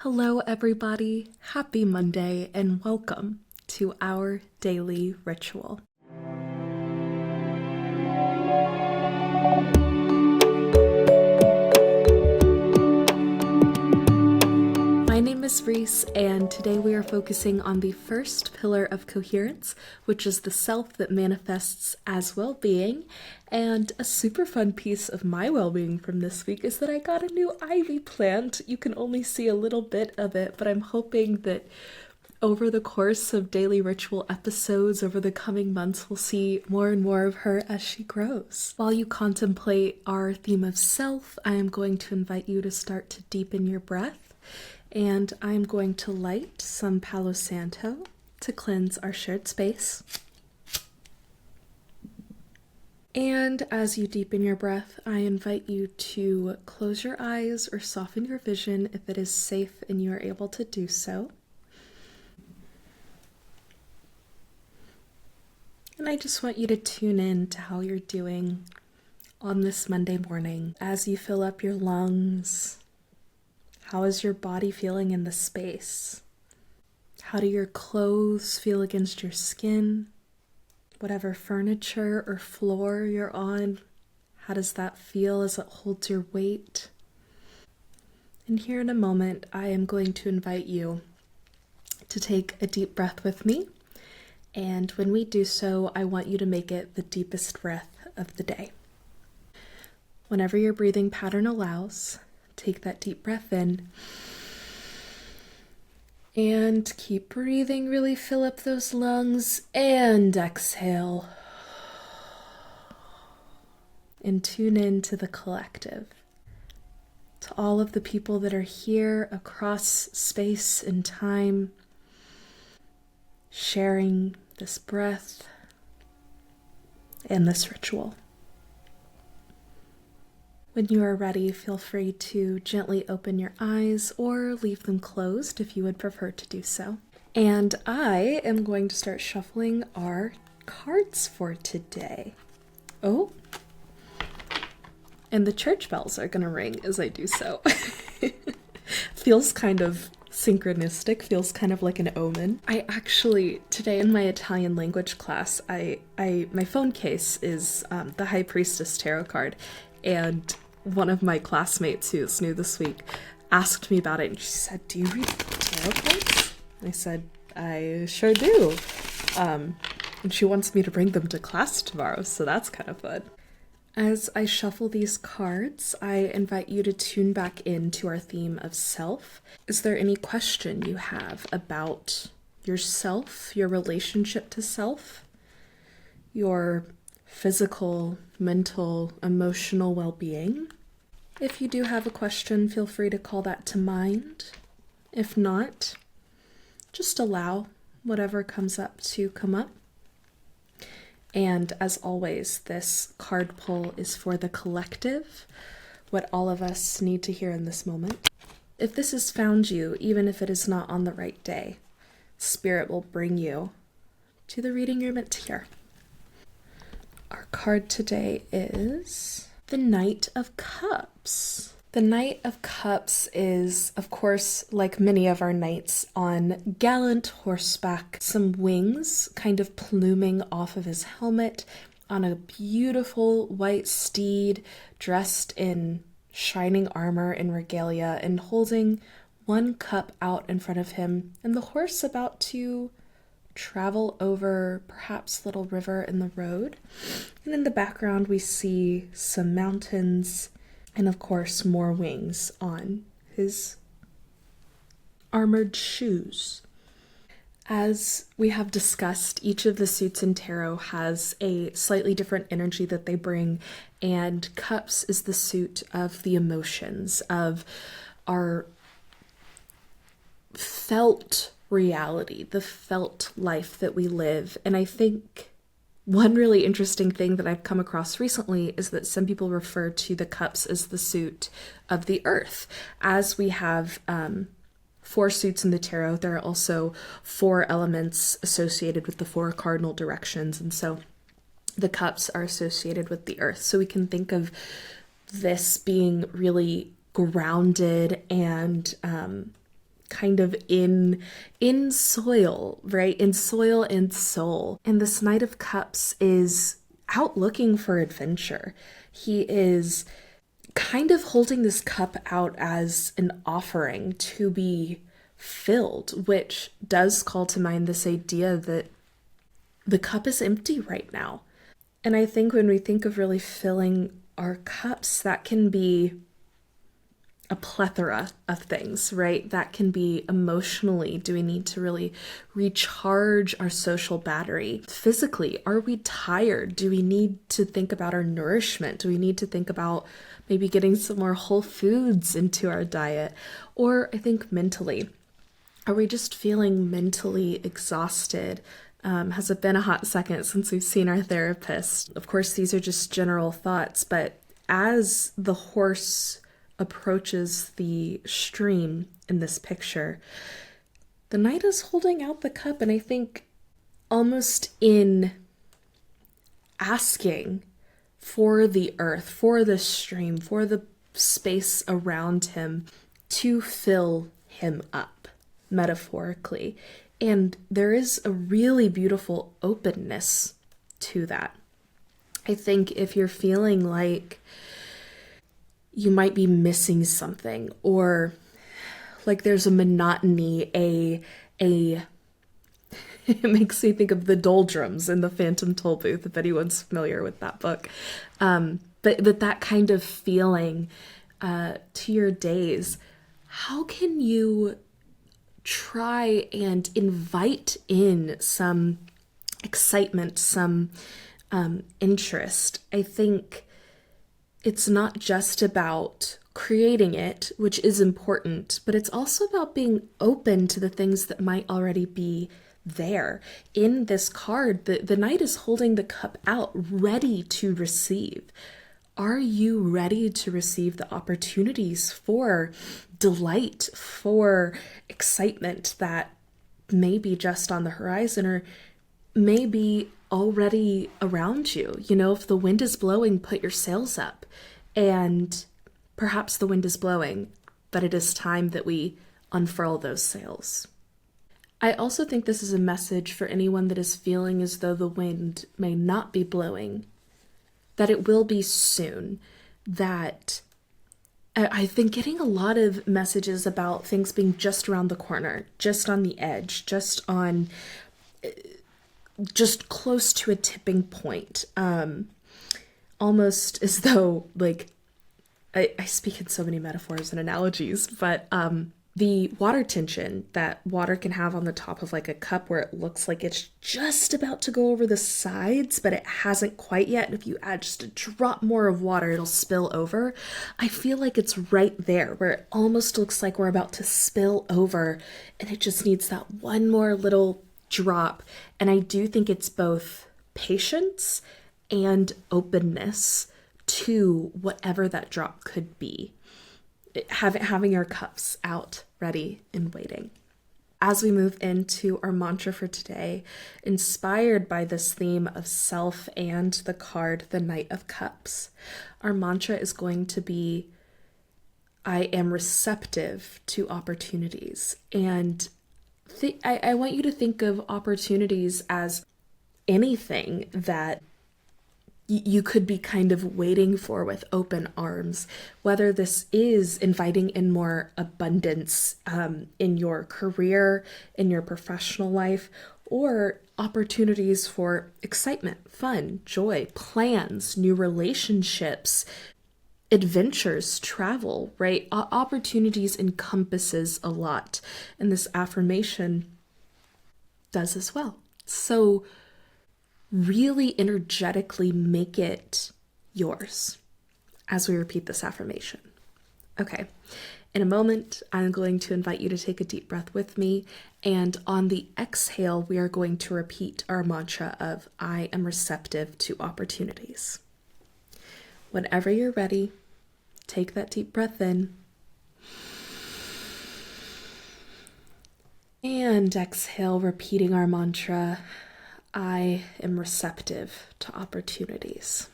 Hello, everybody. Happy Monday, and welcome to our daily ritual. My name is Reese, and today we are focusing on the first pillar of coherence, which is the self that manifests as well-being. And a super fun piece of my well-being from this week is that I got a new ivy plant. You can only see a little bit of it, but I'm hoping that over the course of daily ritual episodes over the coming months, we'll see more and more of her as she grows. While you contemplate our theme of self, I am going to invite you to start to deepen your breath, and I'm going to light some Palo Santo to cleanse our shared space. And as you deepen your breath, I invite you to close your eyes or soften your vision if it is safe and you are able to do so. And I just want you to tune in to how you're doing on this Monday morning as you fill up your lungs. How is your body feeling in the space? How do your clothes feel against your skin? Whatever furniture or floor you're on, how does that feel as it holds your weight? And here in a moment, I am going to invite you to take a deep breath with me. And when we do so, I want you to make it the deepest breath of the day. Whenever your breathing pattern allows, take that deep breath in. And keep breathing, really fill up those lungs, and exhale. And tune in to the collective. To all of the people that are here across space and time, sharing this breath and this ritual. When you are ready, feel free to gently open your eyes or leave them closed if you would prefer to do so. And I am going to start shuffling our cards for today. Oh, and the church bells are going to ring as I do so. Feels kind of synchronistic, feels kind of like an omen. I actually, today in my Italian language class, my phone case is the High Priestess tarot card, and one of my classmates who's new this week asked me about it, and she said, "Do you read tarot cards?" I said, "I sure do." And she wants me to bring them to class tomorrow, so that's kind of fun. As I shuffle these cards, I invite you to tune back into our theme of self. Is there any question you have about yourself, your relationship to self, your physical, mental, emotional well-being? If you do have a question, feel free to call that to mind. If not, just allow whatever comes up to come up. And as always, this card pull is for the collective, what all of us need to hear in this moment. If this has found you, even if it is not on the right day, Spirit will bring you to the reading you're meant to hear. Our card today is the Knight of Cups. The Knight of Cups is, of course, like many of our knights, on gallant horseback, some wings kind of pluming off of his helmet, on a beautiful white steed dressed in shining armor and regalia, and holding one cup out in front of him, and the horse about to travel over perhaps little river in the road. And in the background we see some mountains and of course more wings on his armored shoes. As we have discussed, each of the suits in tarot has a slightly different energy that they bring, and Cups is the suit of the emotions, of our felt reality, the felt life that we live. And I think one really interesting thing that I've come across recently is that some people refer to the cups as the suit of the earth. As we have 4 suits in the tarot, there are also 4 elements associated with the 4 cardinal directions, and so the cups are associated with the earth. So we can think of this being really grounded and kind of in soil, right? In soil and soul. And this Knight of Cups is out looking for adventure. He is kind of holding this cup out as an offering to be filled, which does call to mind this idea that the cup is empty right now. And I think when we think of really filling our cups, that can be a plethora of things, right? That can be emotionally, do we need to really recharge our social battery? Physically, are we tired? Do we need to think about our nourishment? Do we need to think about maybe getting some more whole foods into our diet? Or I think mentally, are we just feeling mentally exhausted? Has it been a hot second since we've seen our therapist? Of course, these are just general thoughts, but as the horse approaches the stream in this picture, the knight is holding out the cup, and I think almost in asking for the earth, for the stream, for the space around him to fill him up, metaphorically. And there is a really beautiful openness to that. I think if you're feeling like you might be missing something, or like there's a monotony, it makes me think of the doldrums in the Phantom Toll Booth, if anyone's familiar with that book. But that kind of feeling to your days, how can you try and invite in some excitement, some interest? I think it's not just about creating it, which is important, but it's also about being open to the things that might already be there. In this card, the knight is holding the cup out, ready to receive. Are you ready to receive the opportunities for delight, for excitement that may be just on the horizon or may be already around you? You know, if the wind is blowing, put your sails up. And perhaps the wind is blowing, but it is time that we unfurl those sails. I also think this is a message for anyone that is feeling as though the wind may not be blowing, that it will be soon. That I've been getting a lot of messages about things being just around the corner, just on the edge, just close to a tipping point. Almost as though, like, I speak in so many metaphors and analogies, but the water tension that water can have on the top of like a cup where it looks like it's just about to go over the sides, but it hasn't quite yet. And if you add just a drop more of water, it'll spill over. I feel like it's right there where it almost looks like we're about to spill over, and it just needs that one more little drop. And I do think it's both patience and openness to whatever that drop could be. Having our cups out, ready and waiting. As we move into our mantra for today, inspired by this theme of self and the card, the Knight of Cups, our mantra is going to be, I am receptive to opportunities. And I want you to think of opportunities as anything that you could be kind of waiting for with open arms, whether this is inviting in more abundance in your career, in your professional life, or opportunities for excitement, fun, joy, plans, new relationships, adventures, travel, right? Opportunities encompasses a lot, and this affirmation does as well. So really energetically make it yours as we repeat this affirmation. Okay, in a moment, I'm going to invite you to take a deep breath with me, and on the exhale, we are going to repeat our mantra of I am receptive to opportunities. Whenever you're ready, take that deep breath in, and exhale, repeating our mantra, I am receptive to opportunities.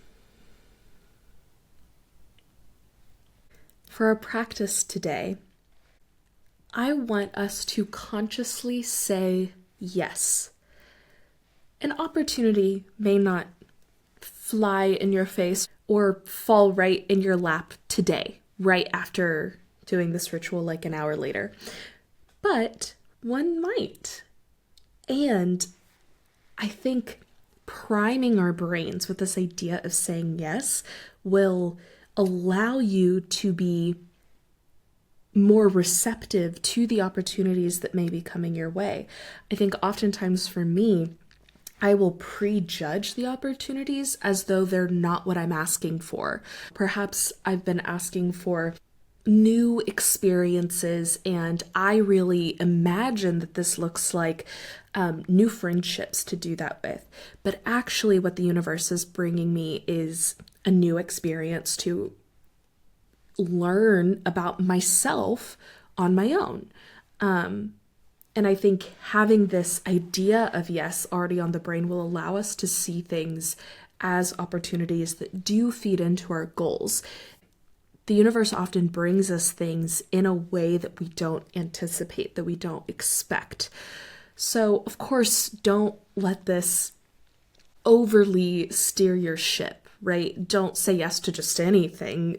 For our practice today, I want us to consciously say yes. An opportunity may not fly in your face or fall right in your lap today, right after doing this ritual like an hour later, but one might. And I think priming our brains with this idea of saying yes will allow you to be more receptive to the opportunities that may be coming your way. I think oftentimes for me, I will prejudge the opportunities as though they're not what I'm asking for. Perhaps I've been asking for new experiences, and I really imagine that this looks like new friendships to do that with. But actually what the universe is bringing me is a new experience to learn about myself on my own. And I think having this idea of yes already on the brain will allow us to see things as opportunities that do feed into our goals. The universe often brings us things in a way that we don't anticipate, that we don't expect. So, of course, don't let this overly steer your ship, right? Don't say yes to just anything,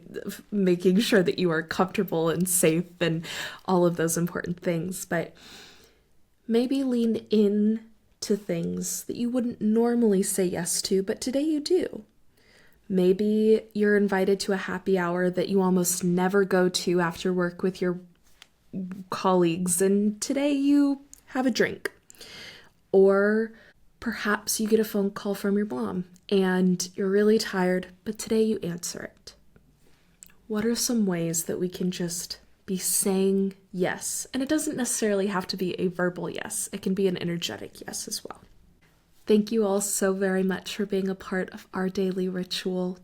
making sure that you are comfortable and safe and all of those important things. But maybe lean in to things that you wouldn't normally say yes to, but today you do. Maybe you're invited to a happy hour that you almost never go to after work with your colleagues, and today you have a drink. Or perhaps you get a phone call from your mom and you're really tired, but today you answer it. What are some ways that we can just be saying yes? And it doesn't necessarily have to be a verbal yes. It can be an energetic yes as well. Thank you all so very much for being a part of our daily ritual.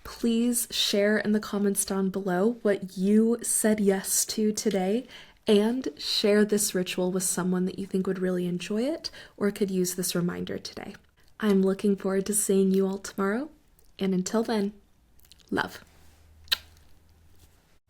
Please share in the comments down below what you said yes to today, and share this ritual with someone that you think would really enjoy it or could use this reminder today. I'm looking forward to seeing you all tomorrow, and until then, love.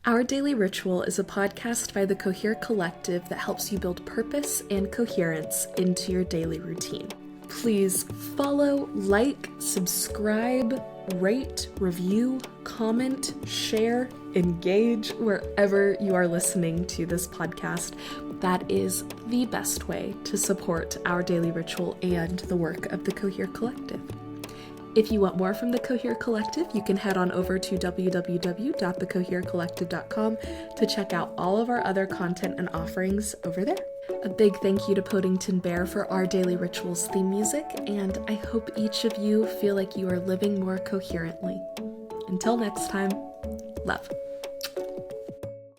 Our Daily Ritual is a podcast by the Cohere Collective that helps you build purpose and coherence into your daily routine. Please follow, like, subscribe, rate, review, comment, share, engage wherever you are listening to this podcast. That is the best way to support our daily ritual and the work of the Cohere Collective. If you want more from the Cohere Collective, you can head on over to www.thecoherecollective.com to check out all of our other content and offerings over there. A big thank you to Podington Bear for our Daily Rituals theme music, and I hope each of you feel like you are living more coherently. Until next time, love.